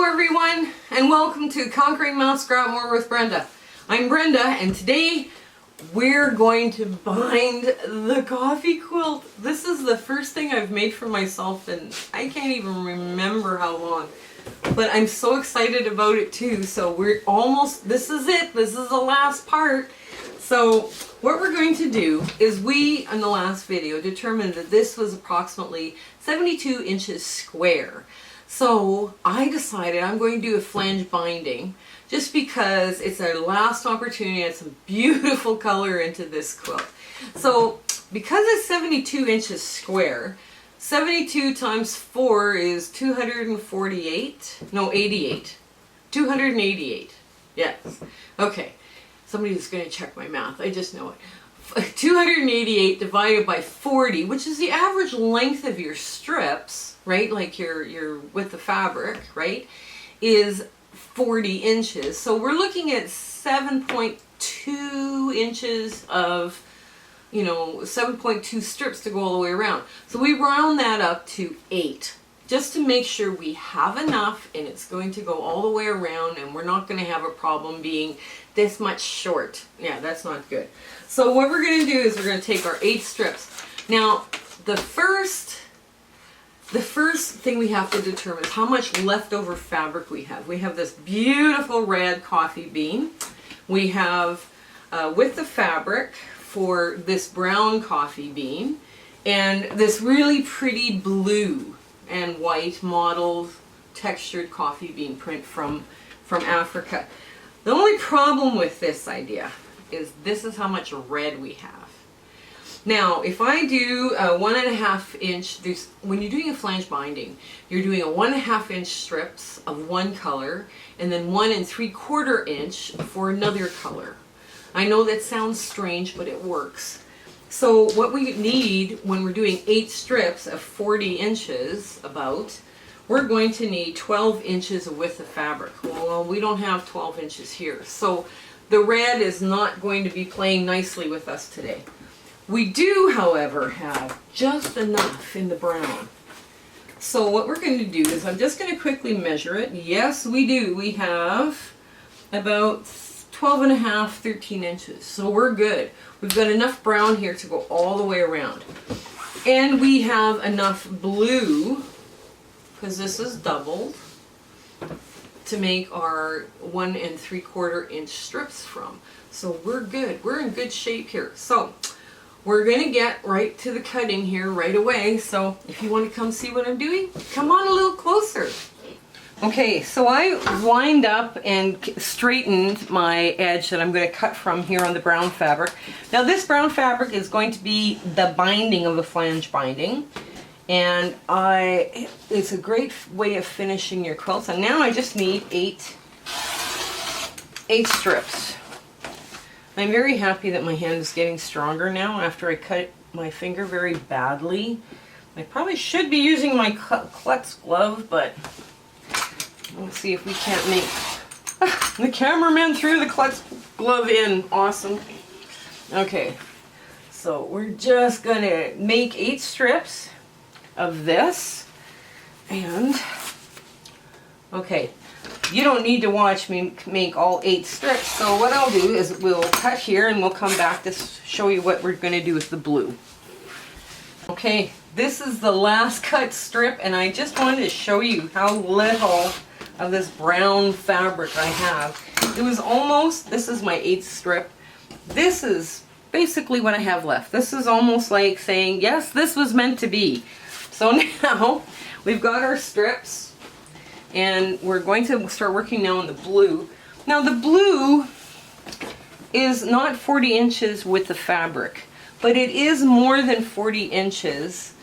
Hello everyone, and welcome to Conquering Mount Scrapmore with Brenda. I'm Brenda, and today we're going to bind the coffee quilt. This is the first thing I've made for myself, and I can't even remember how long. But I'm so excited about it too, so we're almost, this is it, this is the last part. So what we're going to do is we, in the last video, determined that this was approximately 72 inches square. So I decided I'm going to do a flange binding just because it's our last opportunity to add some beautiful color into this quilt. So because it's 72 inches square, 72 times 4 is 248, no 88, 288, yes, okay. Somebody's going to check my math, I just know it. 288 divided by 40, which is the average length of your strips, right, like your with the fabric, right, is 40 inches. So we're looking at 7.2 inches of, 7.2 strips to go all the way around. So we round that up to 8, just to make sure we have enough and it's going to go all the way around and we're not going to have a problem being this much short. Yeah, that's not good. So what we're going to do is we're going to take our 8 strips. Now, the first thing we have to determine is how much leftover fabric we have. We have this beautiful red coffee bean. We have with the fabric for this brown coffee bean and this really pretty blue and white mottled textured coffee bean print from Africa. The only problem with this idea is this is how much red we have. Now, if I do a 1.5 inch, when you're doing a flange binding, you're doing a 1.5 inch strips of one color and then 1 3/4 inch for another color. I know that sounds strange, but it works. So what we need when we're doing 8 strips of 40 inches about, we're going to need 12 inches of width of fabric. Well, we don't have 12 inches here. So the red is not going to be playing nicely with us today. We do, however, have just enough in the brown. So what we're going to do is I'm just going to quickly measure it. Yes, we do. We have about 12.5, 13 inches. So we're good. We've got enough brown here to go all the way around. And we have enough blue, because this is doubled, to make our 1 3/4 inch strips from. So we're good. We're in good shape here. So we're going to get right to the cutting here right away. So if you want to come see what I'm doing, come on a little closer. Okay, so I lined up and straightened my edge that I'm going to cut from here on the brown fabric. Now this brown fabric is going to be the binding of the flange binding. And it's a great way of finishing your quilts. And now I just need 8 strips. I'm very happy that my hand is getting stronger now after I cut my finger very badly. I probably should be using my Quilt glove, but let's see if we can't make the cameraman threw the Quilt glove in. Awesome. Okay, so we're just gonna make 8 strips of this, and okay, you don't need to watch me make all 8 strips, so what I'll do is we'll cut here and we'll come back to show you what we're going to do with the blue. Okay, this is the last cut strip, and I just wanted to show you how little of this brown fabric I have. It was almost, this is my 8th strip. This is basically what I have left. This is almost like saying, yes, this was meant to be. So now we've got our strips and we're going to start working now on the blue. Now the blue is not 40 inches with the fabric, but it is more than 40 inches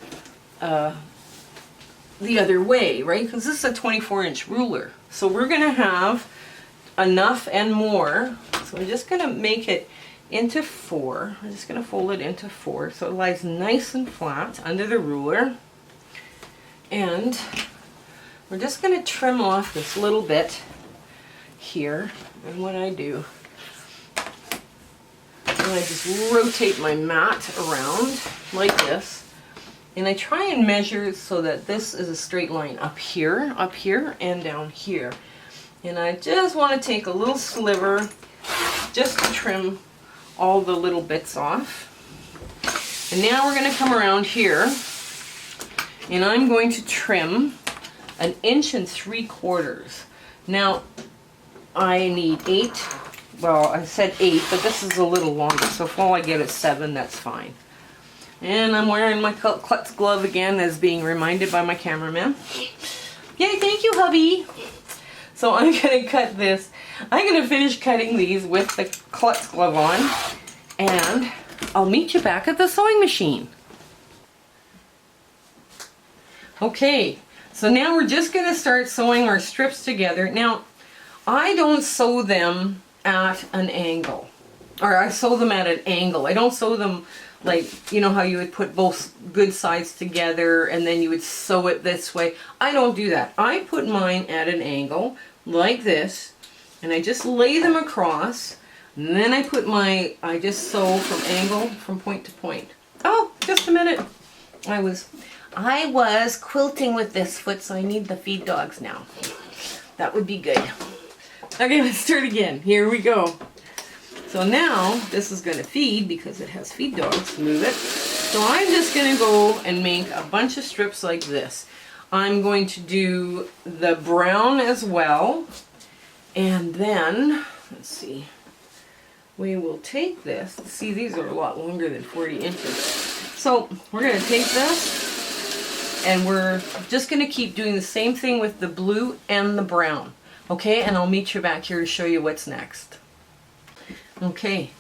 the other way, right? Because this is a 24-inch ruler. So we're going to have enough and more. So I'm just going to make it into 4. I'm just going to fold it into 4 so it lies nice and flat under the ruler. And we're just going to trim off this little bit here. And what I do, I just rotate my mat around like this. And I try and measure so that this is a straight line up here, and down here. And I just want to take a little sliver just to trim all the little bits off. And now we're going to come around here, and I'm going to trim 1 3/4 inches. Now, I need 8. Well, I said 8, but this is a little longer, so if all I get is 7, that's fine. And I'm wearing my Quilts glove again, as being reminded by my cameraman. Yay, thank you, hubby! So I'm going to cut this. I'm going to finish cutting these with the Quilts glove on, and I'll meet you back at the sewing machine. Okay, so now we're just going to start sewing our strips together. Now, I don't sew them at an angle, or I sew them at an angle. I don't sew them like, you know how you would put both good sides together and then you would sew it this way. I don't do that. I put mine at an angle like this, and I just lay them across, and then I just sew from angle, from point to point. Oh, just a minute. I was quilting with this foot, so I need the feed dogs now. That would be good. Okay, let's start again. Here we go. So now this is going to feed because it has feed dogs. Move it. So I'm just going to go and make a bunch of strips like this. I'm going to do the brown as well. And then, let's see, we will take this. See, these are a lot longer than 40 inches. So we're going to take this, and we're just going to keep doing the same thing with the blue and the brown. Okay, and I'll meet you back here to show you what's next. Okay,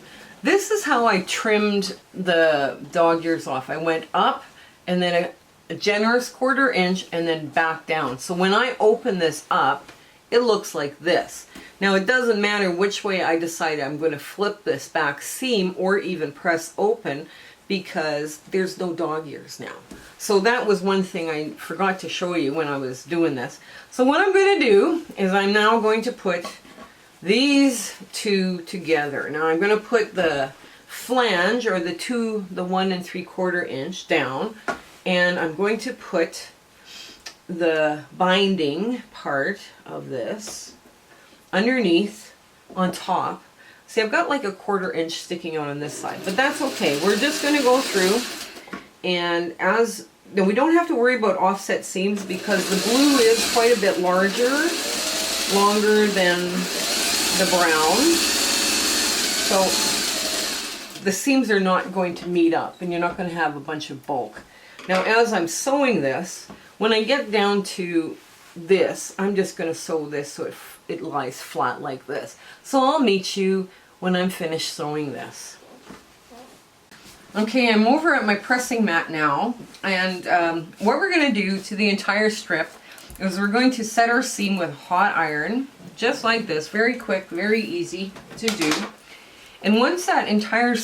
this is how I trimmed the dog ears off. I went up and then a generous 1/4 inch and then back down. So when I open this up, it looks like this. Now it doesn't matter which way I decide I'm going to flip this back seam or even press open, because there's no dog ears now. So that was one thing I forgot to show you when I was doing this. So what I'm going to do is I'm now going to put these two together. Now I'm going to put the flange, or the 1 3/4 inch down, and I'm going to put the binding part of this underneath on top. See, I've got like a 1/4 inch sticking out on this side, but that's okay. We're just going to go through, and now we don't have to worry about offset seams because the blue is quite a bit longer than the brown. So the seams are not going to meet up, and you're not going to have a bunch of bulk. Now as I'm sewing this, when I get down to this, I'm just going to sew this so it lies flat like this. So I'll meet you when I'm finished sewing this. Okay, I'm over at my pressing mat now, and what we're going to do to the entire strip is we're going to set our seam with hot iron, just like this, very quick, very easy to do. And once that the entire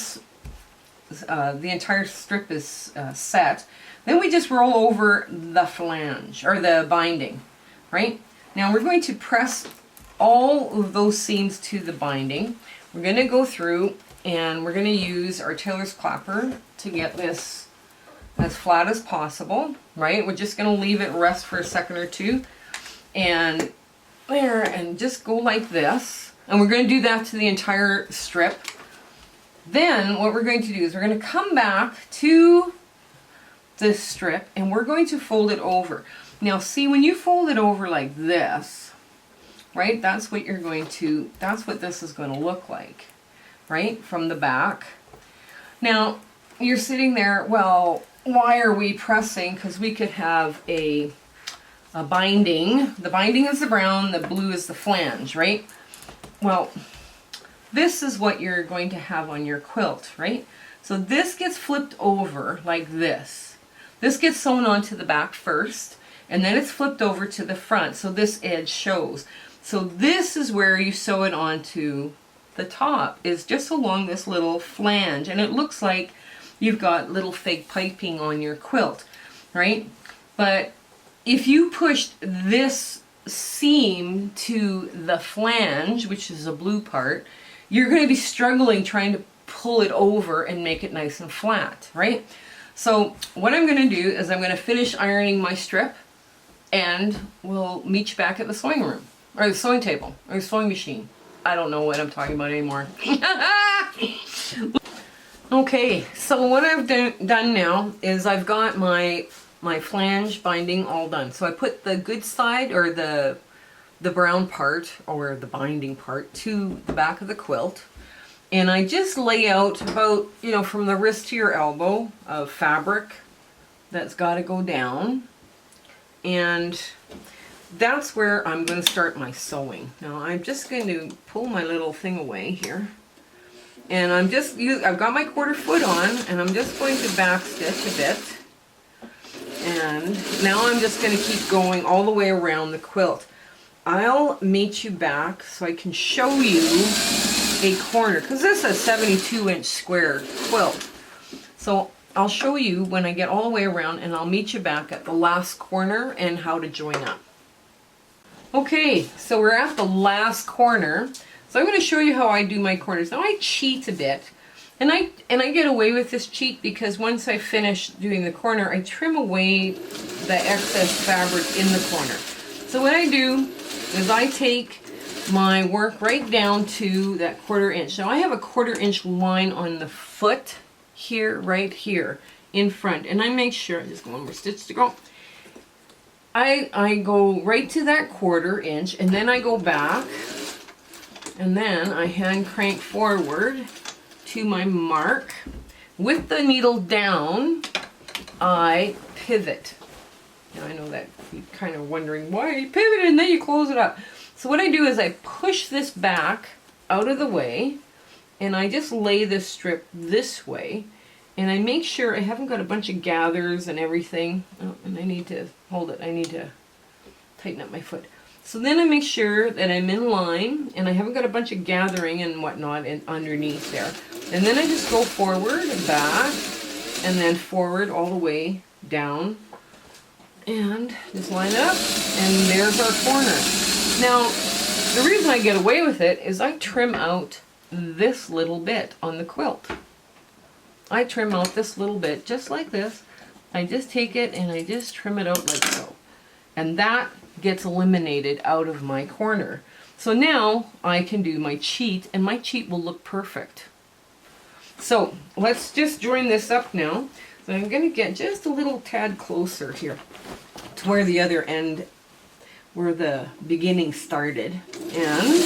strip is set, then we just roll over the flange, or the binding, right? Now we're going to press all of those seams to the binding. We're going to go through, and we're going to use our tailor's clapper to get this as flat as possible, right? We're just going to leave it rest for a second or two, and there, and just go like this. And we're going to do that to the entire strip. Then what we're going to do is we're going to come back to this strip, and we're going to fold it over. Now see, when you fold it over like this, right, that's what this is going to look like, right, from the back. Now you're sitting there, well, why are we pressing? Because we could have a binding. The binding is the brown, the blue is the flange, right? Well, this is what you're going to have on your quilt, right? So this gets flipped over like this. This gets sewn onto the back first, and then it's flipped over to the front, so this edge shows. So this is where you sew it onto the top, is just along this little flange, and it looks like you've got little fake piping on your quilt, right? But if you pushed this seam to the flange, which is the blue part, you're going to be struggling trying to pull it over and make it nice and flat, right? So what I'm going to do is I'm going to finish ironing my strip, and we'll meet you back at the sewing room, or the sewing table, or the sewing machine. I don't know what I'm talking about anymore. Okay, so what I've done now is I've got my flange binding all done. So I put the good side, or the brown part, or the binding part, to the back of the quilt. And I just lay out about, you know, from the wrist to your elbow of fabric that's got to go down. And that's where I'm going to start my sewing. Now I'm just going to pull my little thing away here. And I've got my 1/4 foot on, and I'm just going to back stitch a bit. And now I'm just going to keep going all the way around the quilt. I'll meet you back so I can show you a corner, because this is a 72-inch square quilt. So I'll show you when I get all the way around, and I'll meet you back at the last corner and how to join up. Okay, so we're at the last corner. So I'm going to show you how I do my corners. Now I cheat a bit, and I get away with this cheat because once I finish doing the corner, I trim away the excess fabric in the corner. So what I do is I take my work right down to that 1/4 inch. Now I have a 1/4 inch line on the foot here, right here in front, and I make sure, just got one more stitch to go. I go right to that 1/4 inch, and then I go back, and then I hand crank forward to my mark. With the needle down, I pivot. Now I know that you're kind of wondering why you pivot and then you close it up. So what I do is I push this back out of the way, and I just lay this strip this way, and I make sure I haven't got a bunch of gathers and everything. Oh, and I need to hold it. I need to tighten up my foot. So then I make sure that I'm in line, and I haven't got a bunch of gathering and whatnot underneath there. And then I just go forward and back, and then forward all the way down, and just line it up, and there's our corner. Now, the reason I get away with it is I trim out this little bit on the quilt. I trim out this little bit just like this. I just take it and I just trim it out like so. And that gets eliminated out of my corner. So now I can do my cheat, and my cheat will look perfect. So let's just join this up now. So I'm going to get just a little tad closer here to where the other end, where the beginning started. And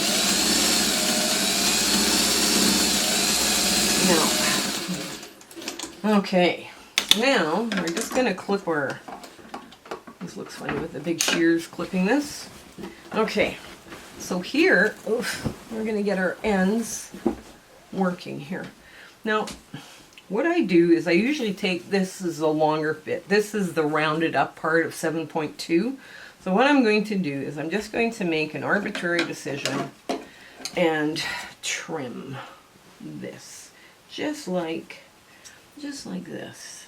now, okay, now we're just going to clip where, this looks funny with the big shears clipping this. Okay, so here, we're going to get our ends working here. Now, what I do is I usually take, this is a longer bit. This is the rounded up part of 7.2. So what I'm going to do is I'm just going to make an arbitrary decision and trim this. Just like this.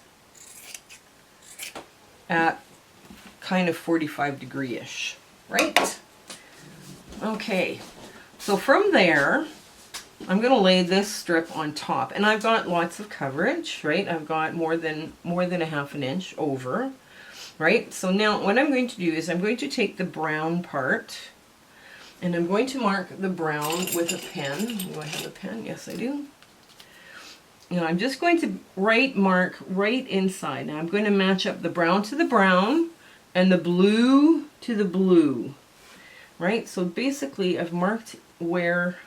At kind of 45 degree-ish, right? Okay, so from there, I'm going to lay this strip on top, and I've got lots of coverage, right? I've got more than a 1/2 inch over, right? So now what I'm going to do is I'm going to take the brown part, and I'm going to mark the brown with a pen. Do I have a pen? Yes, I do. Now I'm just going to mark right inside. Now I'm going to match up the brown to the brown and the blue to the blue, right? So basically I've marked where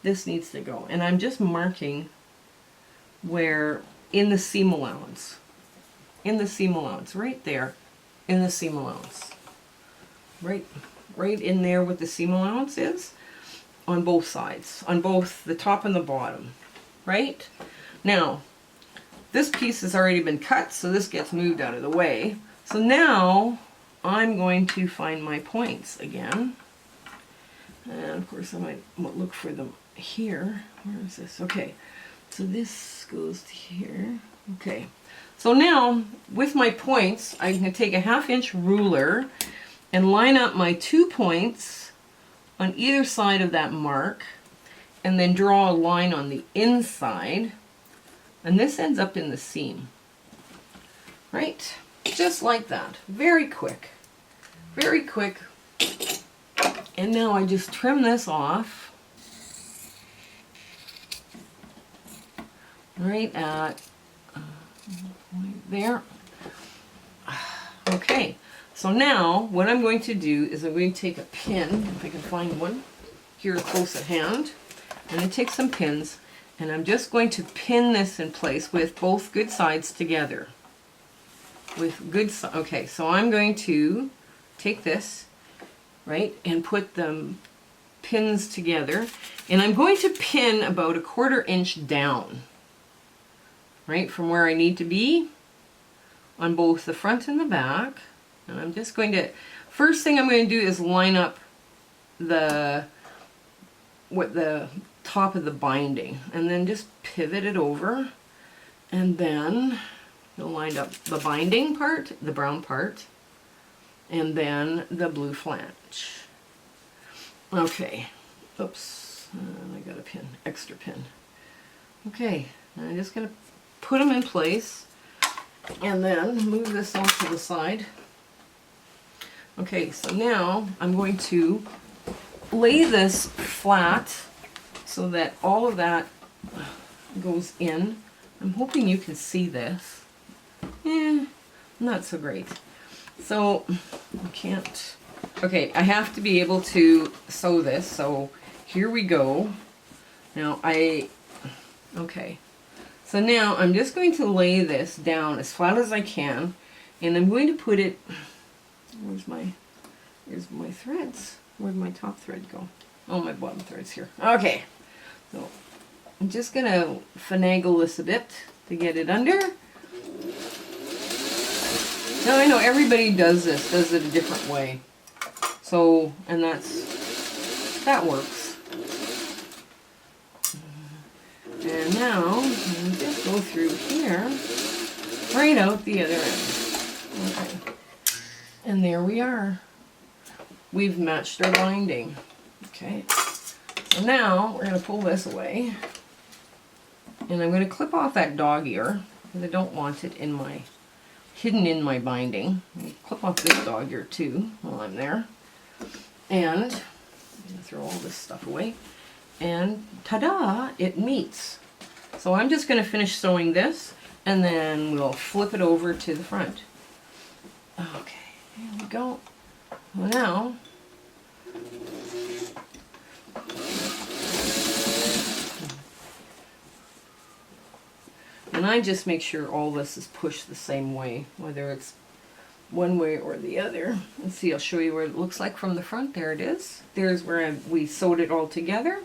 this needs to go, and I'm just marking where in the seam allowance, right there, in the seam allowance, right in there with the seam allowance is, on both sides, on both the top and the bottom, right? Now this piece has already been cut, so this gets moved out of the way. So now I'm going to find my points again, and of course I might look for them here. Where is this? Okay, so this goes to here. Okay, so now with my points, I'm going to take a 1/2 inch ruler and line up my 2 points on either side of that mark, and then draw a line on the inside, and this ends up in the seam. right? Just like that. Very quick. Very quick. And now I just trim this off. Right at there. Okay, so now what I'm going to do is I'm going to take a pin, if I can find one here close at hand. I'm going to take some pins and I'm just going to pin this in place with both good sides together. Okay, so I'm going to take this, right, and put the pins together, and I'm going to pin about 1/4 inch down, right, from where I need to be on both the front and the back. And I'm just going to, first thing I'm going to do is line up the top of the binding, and then just pivot it over, and then you'll line up the binding part, the brown part, and then the blue flange. Okay, oops, I got a pin, extra pin. Okay, I'm just going to put them in place and then move this off to the side. Okay, so now I'm going to lay this flat so that all of that goes in. I'm hoping you can see this. Not so great. So I can't. Okay, I have to be able to sew this. So here we go. Now okay. So now I'm just going to lay this down as flat as I can, and I'm going to put it. Here's my threads. Where'd my top thread go? Oh, my bottom thread's here. Okay. So I'm just gonna finagle this a bit to get it under. Now I know everybody does it a different way. So, and that works. And now, we just go through here, right out the other end. Okay. And there we are. We've matched our binding. Okay. So now, we're going to pull this away. And I'm going to clip off that dog ear, because I don't want it hidden in my binding. Clip off this dog ear too, while I'm there. And I'm going to throw all this stuff away. And ta-da, it meets. So I'm just going to finish sewing this, and then we'll flip it over to the front. Okay, here we go. Well, now, and I just make sure all this is pushed the same way, whether it's one way or the other. Let's see, I'll show you what it looks like from the front. There it is. There's where we sewed it all together.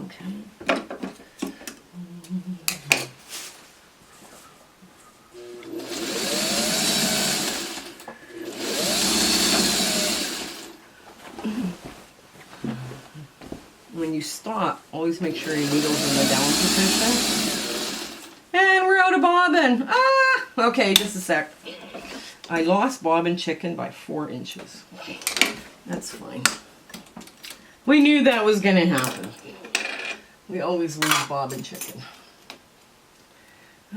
Okay. When you stop, always make sure your needle's in the down position. And we're out of bobbin. Ah! Okay, just a sec. I lost bobbin chicken by 4 inches. That's fine. We knew that was going to happen. We always lose bobbin chicken.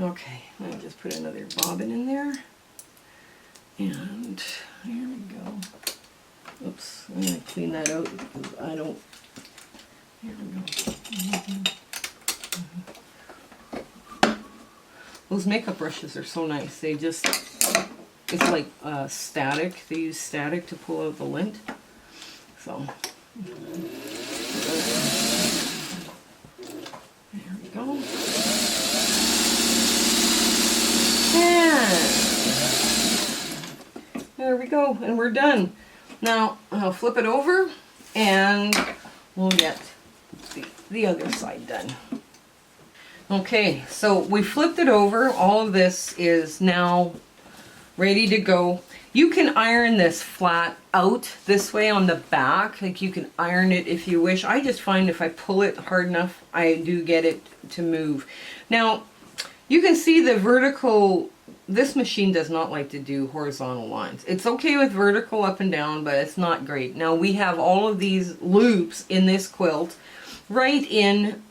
Okay, let me just put another bobbin in there. And here we go. Oops, I'm going to clean that out because I don't. Here we go. Those makeup brushes are so nice. They just, it's like static. They use static to pull out the lint. So, there we go. And there we go. And we're done. Now, I'll flip it over and we'll get the other side done. Okay, so we flipped it over. All of this is now ready to go. You can iron this flat out this way on the back. Like you can iron it if you wish. I just find if I pull it hard enough, I do get it to move. Now, you can see the vertical, this machine does not like to do horizontal lines. It's okay with vertical up and down, but it's not great. Now we have all of these loops in this quilt right in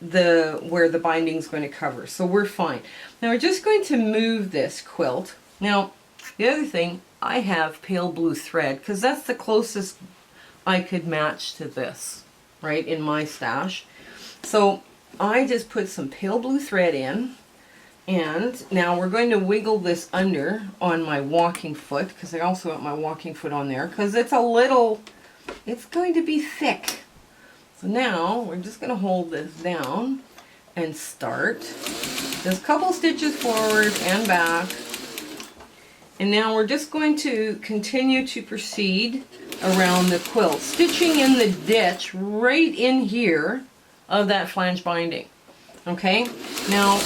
where the binding's going to cover. So we're fine. Now we're just going to move this quilt. Now, the other thing, I have pale blue thread because that's the closest I could match to this, right, in my stash. So I just put some pale blue thread in, and now we're going to wiggle this under on my walking foot, because I also want my walking foot on there, because it's it's going to be thick. So now we're just going to hold this down and start. Just a couple stitches forward and back. And now we're just going to continue to proceed around the quilt, stitching in the ditch right in here of that flange binding. Okay, now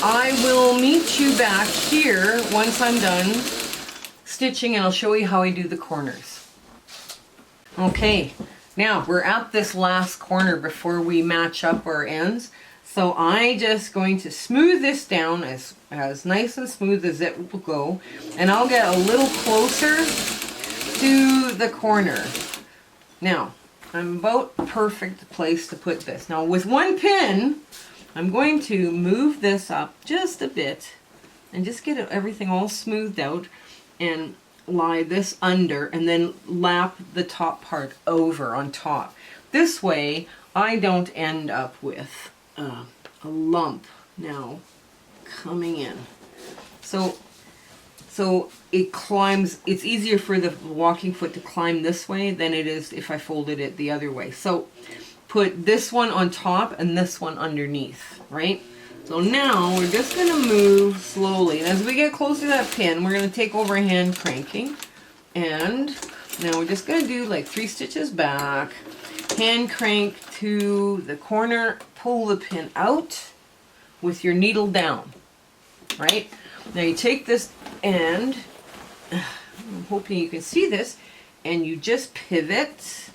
I will meet you back here once I'm done stitching, and I'll show you how I do the corners. Okay, now we're at this last corner before we match up our ends. So I just going to smooth this down as nice and smooth as it will go, and I'll get a little closer to the corner. Now, I'm about perfect place to put this. Now with one pin, I'm going to move this up just a bit and just get everything all smoothed out and lie this under and then lap the top part over on top. This way I don't end up with a lump now coming in. So it climbs, it's easier for the walking foot to climb this way than it is if I folded it the other way. So put this one on top and this one underneath, right? So now we're just going to move slowly. And as we get closer to that pin, we're going to take over hand cranking. And now we're just going to do like 3 stitches back, hand crank to the corner, pull the pin out with your needle down, right? Now you take this end, I'm hoping you can see this, and you just pivot.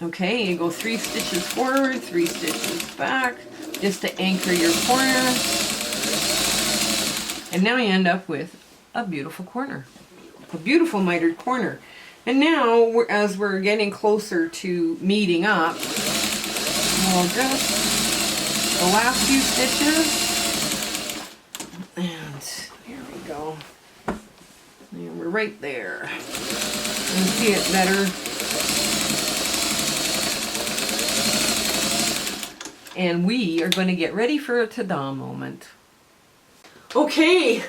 Okay, you go 3 stitches forward, 3 stitches back, just to anchor your corner. And now you end up with a beautiful corner, a beautiful mitered corner. And now, as we're getting closer to meeting up, we'll just the last few stitches, and here we go. And we're right there. You can see it better. And we are going to get ready for a ta-da moment. Okay,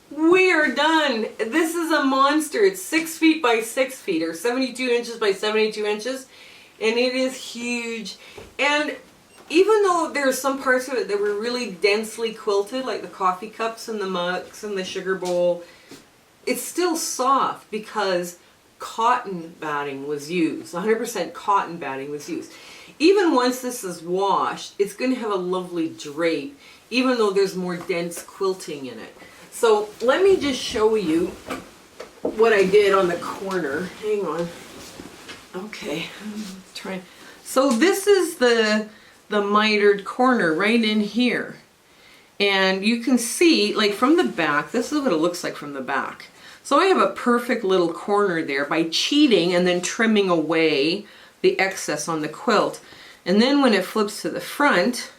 we are done. This is a monster. It's 6 feet by 6 feet, or 72 inches by 72 inches, and it is huge. And even though there are some parts of it that were really densely quilted, like the coffee cups and the mugs and the sugar bowl, it's still soft because cotton batting was used. 100% cotton batting was used. Even once this is washed, it's going to have a lovely drape, even though there's more dense quilting in it. So let me just show you what I did on the corner. Hang on. Okay, try. So this is the mitered corner right in here. And you can see, like from the back, this is what it looks like from the back. So I have a perfect little corner there by cheating and then trimming away the excess on the quilt. And then when it flips to the front,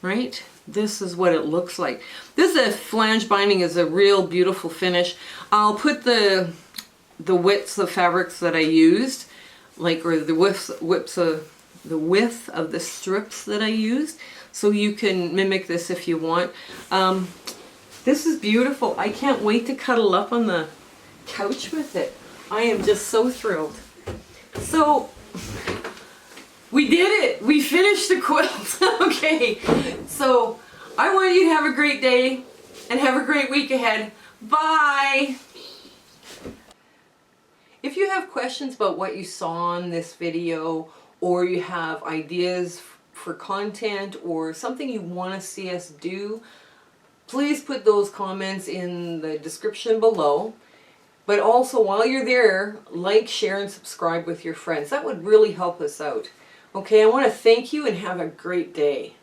right, this is what it looks like. This is a flange binding, is a real beautiful finish. I'll put the widths of fabrics that I used, like, or the width of the strips that I used, so you can mimic this if you want. This is beautiful. I can't wait to cuddle up on the couch with it. I am just so thrilled. So we did it. We finished the quilt. Okay. So I want you to have a great day and have a great week ahead. Bye. If you have questions about what you saw on this video, or you have ideas for content or something you want to see us do, please put those comments in the description below. But also, while you're there, like, share, and subscribe with your friends. That would really help us out. Okay, I want to thank you and have a great day.